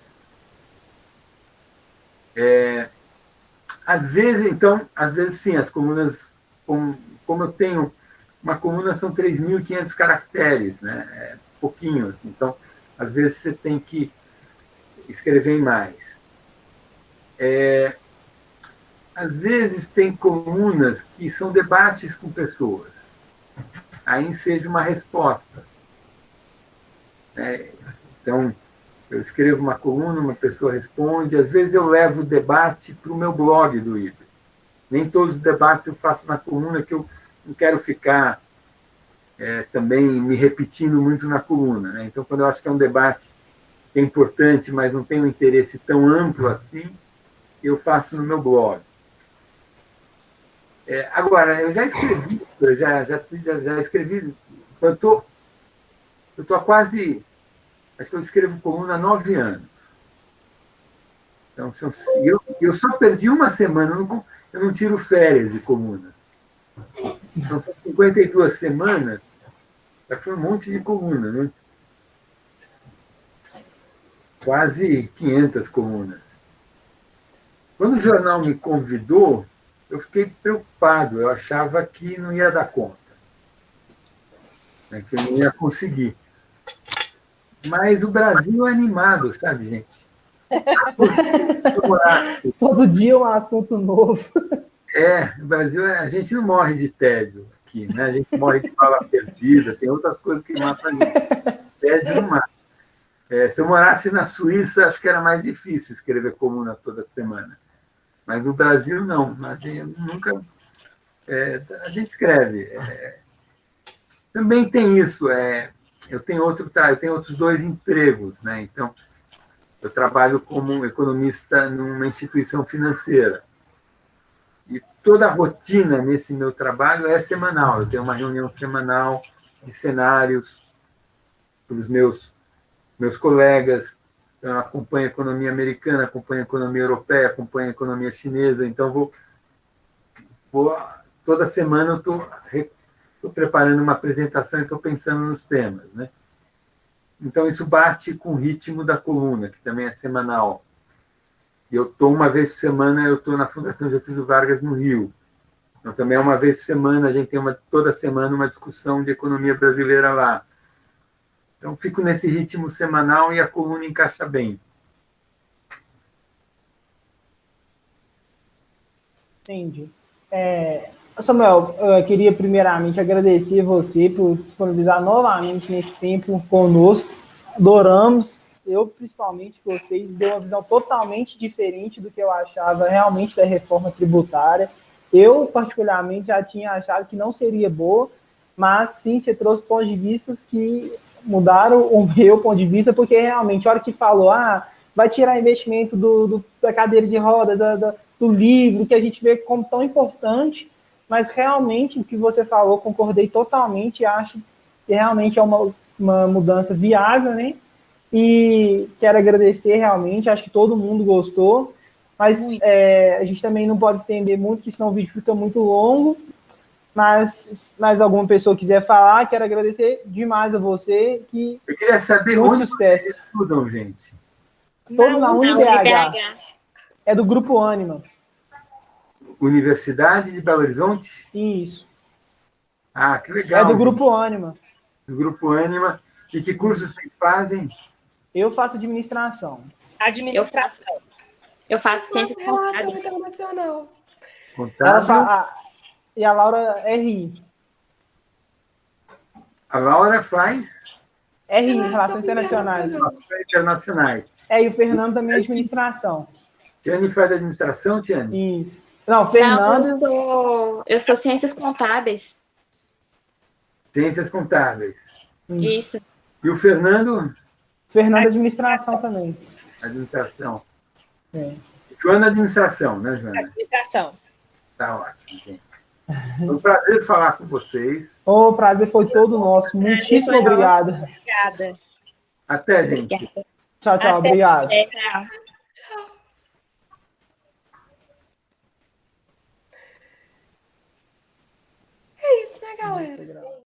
Às vezes sim, as colunas, como eu tenho uma coluna, são 3.500 caracteres, né? Pouquinho. Então, às vezes você tem que escrever mais. Às vezes tem colunas que são debates com pessoas. Aí seja uma resposta. Então, eu escrevo uma coluna, uma pessoa responde. Às vezes eu levo o debate para o meu blog do IBRE. Nem todos os debates eu faço na coluna, que eu não quero ficar também me repetindo muito na coluna. Né? Então, quando eu acho que é um debate que é importante, mas não tem um interesse tão amplo assim, eu faço no meu blog. Agora, eu já escrevi, já escrevi, eu estou há quase, acho que eu escrevo coluna há 9 anos. Então, eu só perdi uma semana, eu não tiro férias de coluna. Então, são 52 semanas, já foi um monte de coluna, né? Quase 500 colunas. Quando o jornal me convidou, eu fiquei preocupado, eu achava que não ia dar conta, né, que eu não ia conseguir. Mas o Brasil é animado, sabe, gente? Todo dia um assunto novo. O Brasil, a gente não morre de tédio aqui, né? A gente morre de bala perdida, tem outras coisas que matam a gente. Tédio não mata. Se eu morasse na Suíça, acho que era mais difícil escrever coluna toda semana. Mas no Brasil, não. A gente nunca. A gente escreve. Também tem isso. Eu tenho outros 2 empregos, né? Então, eu trabalho como economista numa instituição financeira. E toda a rotina nesse meu trabalho é semanal. Eu tenho uma reunião semanal de cenários para os meus colegas. Então, eu acompanho a economia americana, acompanho a economia europeia, acompanho a economia chinesa. Então, toda semana eu estou preparando uma apresentação e estou pensando nos temas, né? Então, isso bate com o ritmo da coluna, que também é semanal. E eu estou uma vez por semana, eu estou na Fundação Getúlio Vargas, no Rio. Então, também é uma vez por semana, a gente tem toda semana uma discussão de economia brasileira lá. Então, fico nesse ritmo semanal e a coluna encaixa bem. Entendi. Samuel, eu queria primeiramente agradecer você por disponibilizar novamente nesse tempo conosco. Adoramos. Eu, principalmente, gostei. Deu uma visão totalmente diferente do que eu achava realmente da reforma tributária. Eu, particularmente, já tinha achado que não seria boa, mas sim, você trouxe pontos de vista que mudaram o meu ponto de vista, porque realmente, a hora que falou, vai tirar investimento da cadeira de roda, do livro, que a gente vê como tão importante, mas realmente o que você falou, concordei totalmente, acho que realmente é uma mudança viável, né? E quero agradecer realmente, acho que todo mundo gostou, mas a gente também não pode estender muito, porque senão o vídeo fica muito longo, mas mais alguma pessoa quiser falar, quero agradecer demais a você. Eu queria saber onde vocês estudam, gente. Todos na UniBH. É do Grupo Ânima. Universidade de Belo Horizonte? Isso. Que legal. É do Grupo Ânima. Do Grupo Ânima. E que cursos vocês fazem? Eu faço administração. Administração. Eu faço ciências contábeis. Internacional. E a Laura RI. A Laura faz? RI, Relações Internacionais. Relações Internacionais. E o Fernando também é administração. Tiane faz administração, Tiane? Isso. Não, Fernando... Não, eu sou ciências contábeis. Ciências contábeis. Isso. E o Fernando? Fernando, administração também. Administração. Joana, administração, né, Joana? Administração. Tá ótimo, gente. Foi um prazer falar com vocês. O prazer foi todo nosso. Muitíssimo obrigado. Obrigada. Até, gente. Tchau, tchau. Obrigado. Tchau. É isso, né, galera?